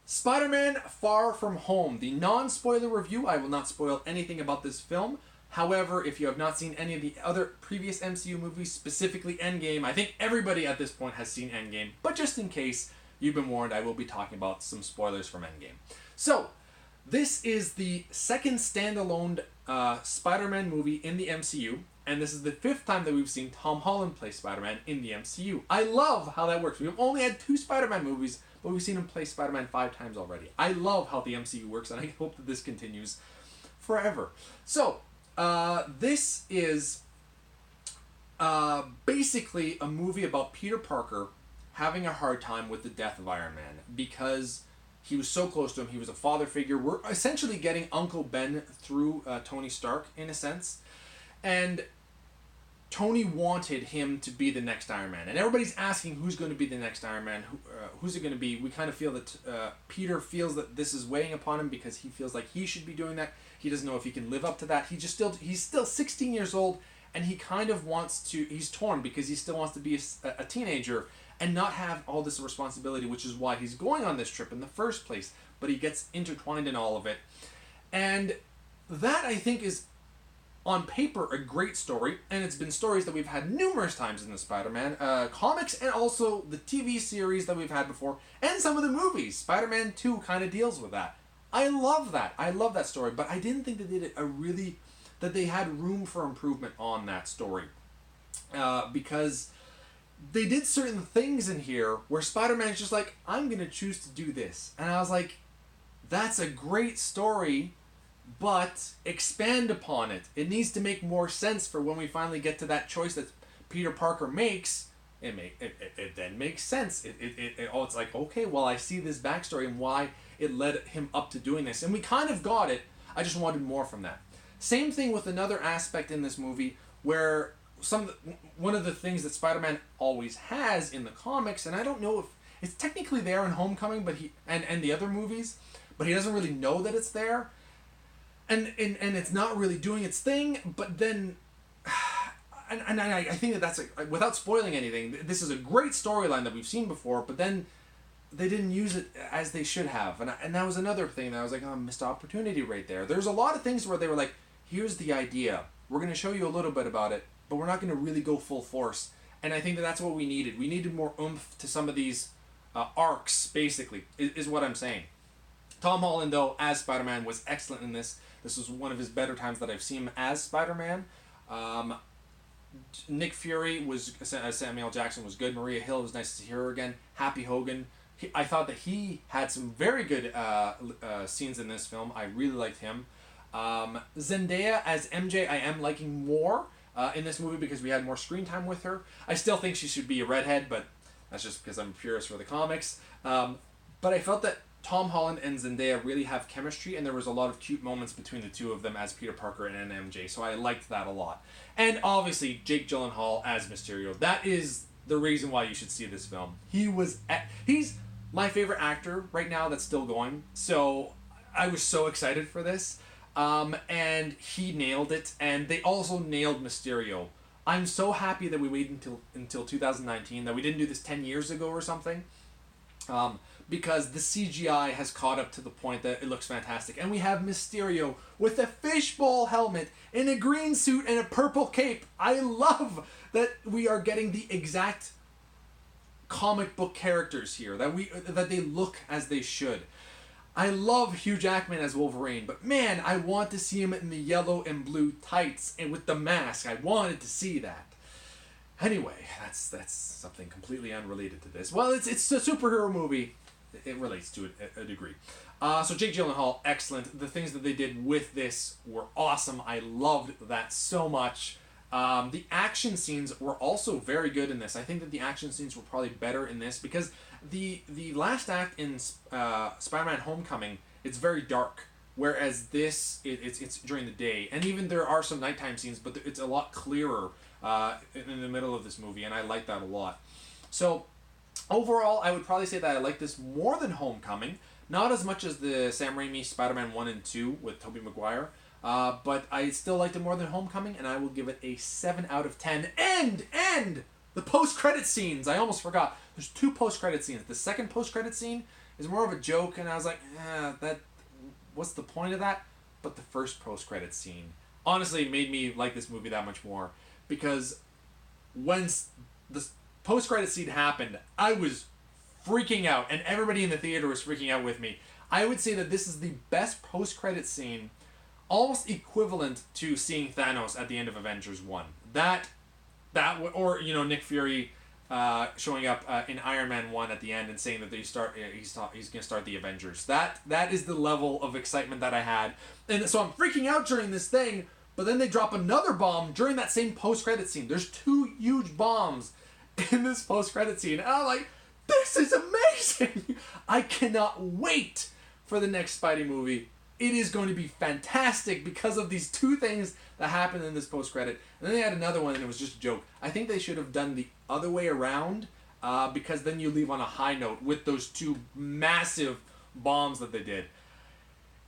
Spider-Man Far From Home, the non-spoiler review. I will not spoil anything about this film. However, if you have not seen any of the other previous MCU movies, specifically Endgame, I think everybody at this point has seen Endgame, but just in case you've been warned, I will be talking about some spoilers from Endgame. So, this is the second standalone Spider-Man movie in the MCU, and this is the 5th time that we've seen Tom Holland play Spider-Man in the MCU. I love how that works. We've only had 2 Spider-Man movies, but we've seen him play Spider-Man 5 times already. I love how the MCU works, and I hope that this continues forever. So, this is basically a movie about Peter Parker having a hard time with the death of Iron Man because he was so close to him. He was a father figure. We're essentially getting Uncle Ben through Tony Stark, in a sense. And Tony wanted him to be the next Iron Man. And everybody's asking who's going to be the next Iron Man. Who's it going to be? We kind of feel that Peter feels that this is weighing upon him because he feels like he should be doing that. He doesn't know if he can live up to that. He's still 16 years old, and he kind of wants to... He's torn because he still wants to be a teenager and not have all this responsibility, which is why he's going on this trip in the first place. But he gets intertwined in all of it. And that, I think, is, on paper, a great story. And it's been stories that we've had numerous times in the Spider-Man comics, and also the TV series that we've had before, and some of the movies. Spider-Man 2 kind of deals with that. I love that. I love that story. But I didn't think that they did that they had room for improvement on that story. Because they did certain things in here where Spider-Man's just like, I'm going to choose to do this. And I was like, that's a great story, but expand upon it. It needs to make more sense for when we finally get to that choice that Peter Parker makes. It then makes sense. It's like, okay, well, I see this backstory and why it led him up to doing this. And we kind of got it. I just wanted more from that. Same thing with another aspect in this movie where one of the things that Spider-Man always has in the comics, and I don't know if it's technically there in Homecoming, but and the other movies, but he doesn't really know that it's there, and it's not really doing its thing. But then, and I think that's without spoiling anything, this is a great storyline that we've seen before, but then they didn't use it as they should have, and that was another thing that I was like, oh, missed opportunity right there. There's a lot of things where they were like, here's the idea, we're going to show you a little bit about it, but we're not going to really go full force. And I think that's what we needed. We needed more oomph to some of these arcs, basically, is what I'm saying. Tom Holland, though, as Spider-Man, was excellent in this. This was one of his better times that I've seen him as Spider-Man. Nick Fury as Samuel Jackson was good. Maria Hill, was nice to hear her again. Happy Hogan. I thought that he had some very good scenes in this film. I really liked him. Zendaya as MJ, I am liking more in this movie because we had more screen time with her. I still think she should be a redhead, but that's just because I'm a purist for the comics. But I felt that Tom Holland and Zendaya really have chemistry, and there was a lot of cute moments between the two of them as Peter Parker and MJ, so I liked that a lot. And obviously, Jake Gyllenhaal as Mysterio. That is the reason why you should see this film. He's my favorite actor right now that's still going, so I was so excited for this. And he nailed it, and they also nailed Mysterio. I'm so happy that we waited until 2019, that we didn't do this 10 years ago or something, because the CGI has caught up to the point that it looks fantastic. And we have Mysterio with a fishbowl helmet, in a green suit, and a purple cape. I love that we are getting the exact comic book characters here, that they look as they should. I love Hugh Jackman as Wolverine, but man, I want to see him in the yellow and blue tights and with the mask. I wanted to see that. Anyway, that's something completely unrelated to this. Well, it's a superhero movie. It relates to it a degree. So Jake Gyllenhaal, excellent. The things that they did with this were awesome. I loved that so much. The action scenes were also very good in this. I think that the action scenes were probably better in this because the last act in Spider-Man Homecoming, it's very dark, whereas this it's during the day, and even there are some nighttime scenes, but it's a lot clearer in the middle of this movie, and I like that a lot. So overall, I would probably say that I like this more than Homecoming, not as much as the Sam Raimi Spider-Man 1 and 2 with Tobey Maguire. But I still liked it more than Homecoming, and I will give it a 7 out of 10. And the post-credit scenes, I almost forgot. There's 2 post-credit scenes. The second post-credit scene is more of a joke, and I was like, what's the point of that? But the first post-credit scene honestly made me like this movie that much more, because when the post-credit scene happened, I was freaking out, and everybody in the theater was freaking out with me. I would say that this is the best post-credit scene, almost equivalent to seeing Thanos at the end of Avengers 1. Or Nick Fury showing up in Iron Man 1 at the end and saying that he's going to start the Avengers. That is the level of excitement that I had. And so I'm freaking out during this thing, but then they drop another bomb during that same post-credit scene. There's 2 huge bombs in this post-credit scene. And I'm like, this is amazing! I cannot wait for the next Spidey movie. It is going to be fantastic because of these 2 things that happened in this post-credit. And then they had another one and it was just a joke. I think they should have done the other way around, because then you leave on a high note with those 2 massive bombs that they did.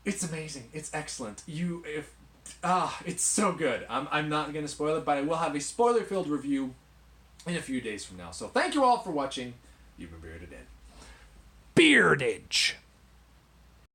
It's amazing. It's excellent. It's so good. I'm not going to spoil it, but I will have a spoiler-filled review in a few days from now. So thank you all for watching. You've been bearded in. Beardage.